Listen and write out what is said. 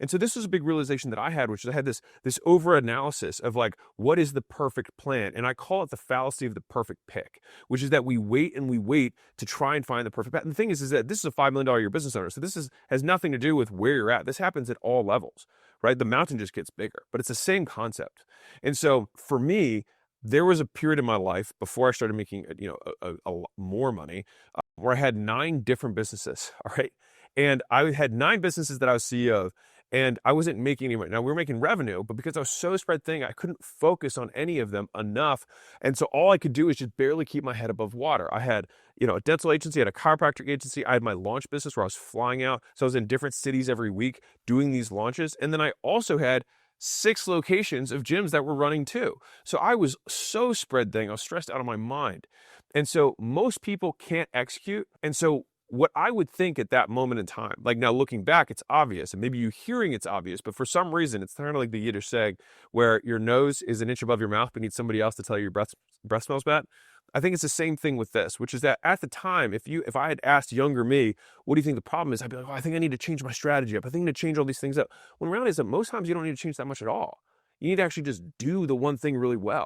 And so this was a big realization that I had, which is I had this over analysis of like, what is the perfect plan? And I call it the fallacy of the perfect pick, which is that we wait and we wait to try and find the perfect path. And the thing is that this is a $5 million a year business owner. So this has nothing to do with where you're at. This happens at all levels, right? The mountain just gets bigger, but it's the same concept. And so for me, there was a period in my life before I started making, a lot more money, where I had 9 different businesses. All right. And I had 9 businesses that I was CEO of, and I wasn't making any money. Now we were making revenue, but because I was so spread thin, I couldn't focus on any of them enough. And so all I could do is just barely keep my head above water. I had, a dental agency, I had a chiropractic agency. I had my launch business where I was flying out. So I was in different cities every week doing these launches. And then I also had 6 locations of gyms that were running too. So I was so spread thin. I was stressed out of my mind. And so most people can't execute. And so what I would think at that moment in time, like now looking back, it's obvious, and maybe you hearing it's obvious, but for some reason, it's kind of like the Yiddish saying where your nose is an inch above your mouth, but needs somebody else to tell you your breath smells bad. I think it's the same thing with this, which is that at the time, if I had asked younger me, what do you think the problem is? I'd be like, oh, I think I need to change my strategy up. I think I need to change all these things up. When reality is that most times you don't need to change that much at all. You need to actually just do the one thing really well.